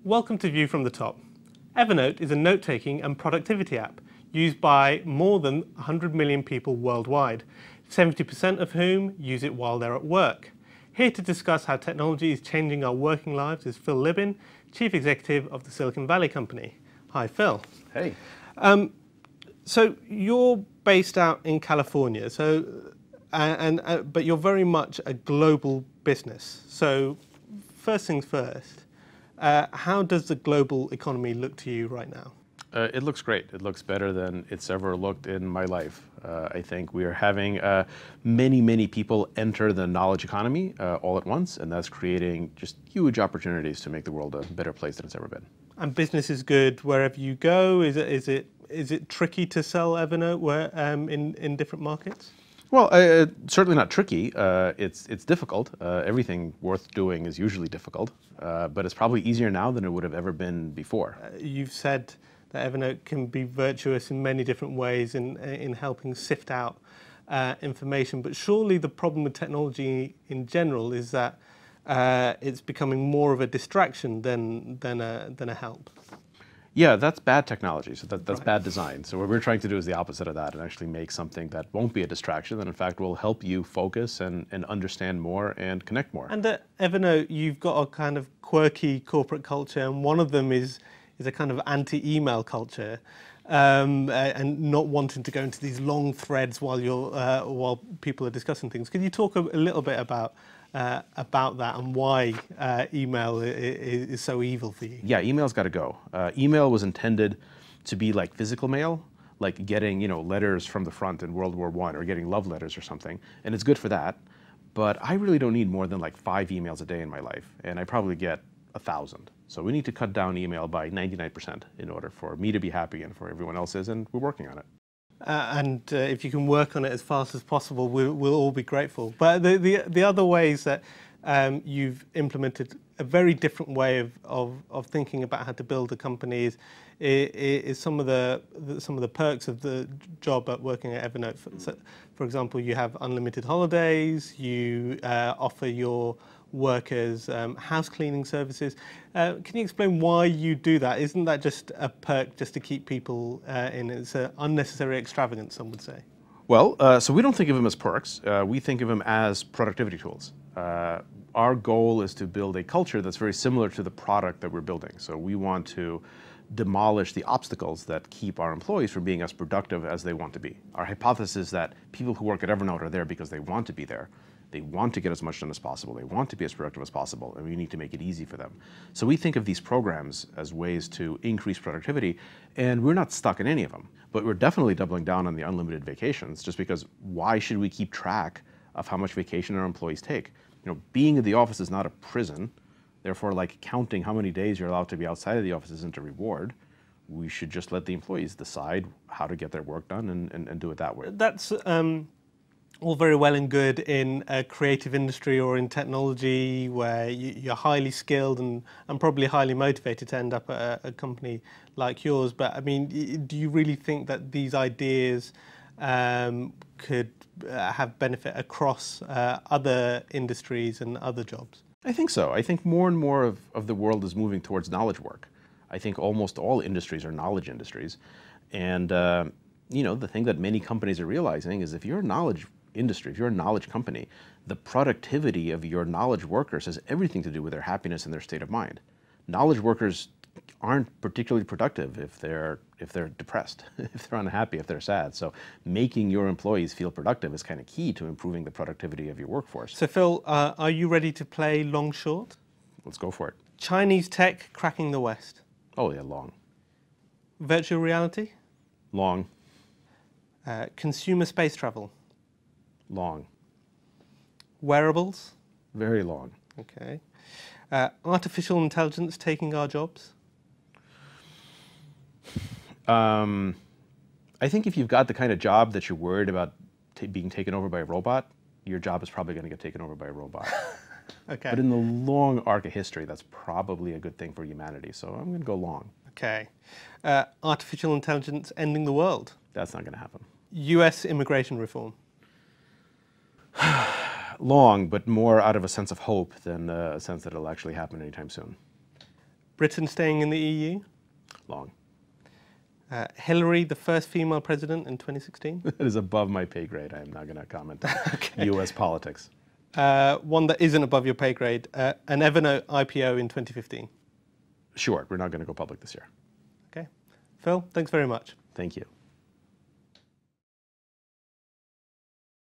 Welcome to View from the Top. Evernote is a note-taking and productivity app used by more than 100 million people worldwide, 70% of whom use it while they're at work. Here to discuss how technology is changing our working lives is Phil Libin, Chief Executive of the Silicon Valley Company. Hi, Phil. Hey. So you're based out in California, but you're very much a global business. So first things first, how does the global economy look to you right now? It looks great. It looks better than it's ever looked in my life. I think we are having many people enter the knowledge economy all at once, and that's creating just huge opportunities to make the world a better place than it's ever been. And business is good wherever you go. Is it tricky to sell Evernote in different markets? Well, certainly not tricky. It's difficult. Everything worth doing is usually difficult, but it's probably easier now than it would have ever been before. You've said that Evernote can be virtuous in many different ways in helping sift out information, but surely the problem with technology in general is that it's becoming more of a distraction than a help. Yeah, that's bad technology, so that's Right. bad design. So what we're trying to do is the opposite of that and actually make something that won't be a distraction and in fact will help you focus and understand more and connect more. And at Evernote, you've got a kind of quirky corporate culture, and one of them is a kind of anti-email culture, and not wanting to go into these long threads while people are discussing things. Can you talk a little bit about that and why email is so evil for you? Yeah, email's got to go. Email was intended to be like physical mail, like getting letters from the front in World War I or getting love letters or something, and it's good for that. But I really don't need more than like 5 emails a day in my life, and I probably get 1,000. So we need to cut down email by 99% in order for me to be happy and for everyone else is, and we're working on it. If you can work on it as fast as possible, we'll all be grateful. But the other ways that you've implemented a very different way of thinking about how to build a company is some of the perks of the job at working at Evernote. For example, you have unlimited holidays. You offer your workers house cleaning services. Can you explain why you do that? Isn't that just a perk just to keep people in? It's an unnecessary extravagance, some would say. Well, so we don't think of them as perks. We think of them as productivity tools. Our goal is to build a culture that's very similar to the product that we're building. So we want to demolish the obstacles that keep our employees from being as productive as they want to be. Our hypothesis is that people who work at Evernote are there because they want to be there. They want to get as much done as possible. They want to be as productive as possible, and we need to make it easy for them. So we think of these programs as ways to increase productivity, and we're not stuck in any of them. But we're definitely doubling down on the unlimited vacations, just because why should we keep track of how much vacation our employees take? Being in the office is not a prison. Therefore, like counting how many days you're allowed to be outside of the office isn't a reward. We should just let the employees decide how to get their work done and do it that way. That's all very well and good in a creative industry or in technology where you're highly skilled and probably highly motivated to end up at a company like yours. But I mean, do you really think that these ideas could have benefit across other industries and other jobs? I think so. I think more and more of the world is moving towards knowledge work. I think almost all industries are knowledge industries. And the thing that many companies are realizing is if you're a knowledge industry, if you're a knowledge company, the productivity of your knowledge workers has everything to do with their happiness and their state of mind. Knowledge workers aren't particularly productive if they're depressed, if they're unhappy, if they're sad. So making your employees feel productive is kind of key to improving the productivity of your workforce. So Phil, are you ready to play long short? Let's go for it. Chinese tech cracking the West. Oh yeah, long. Virtual reality? Long. Consumer space travel? Long. Wearables? Very long. Okay. Artificial intelligence taking our jobs? I think if you've got the kind of job that you're worried about being taken over by a robot, your job is probably going to get taken over by a robot. Okay. But in the long arc of history, that's probably a good thing for humanity. So I'm going to go long. Okay. Artificial intelligence ending the world? That's not going to happen. US immigration reform? Long, but more out of a sense of hope than a sense that it'll actually happen anytime soon. Britain staying in the EU? Long. Hillary, the first female president in 2016? It is above my pay grade. I am not going to comment on US politics. One that isn't above your pay grade, an Evernote IPO in 2015? Sure, we're not going to go public this year. Okay. Phil, thanks very much. Thank you.